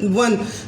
1،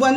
1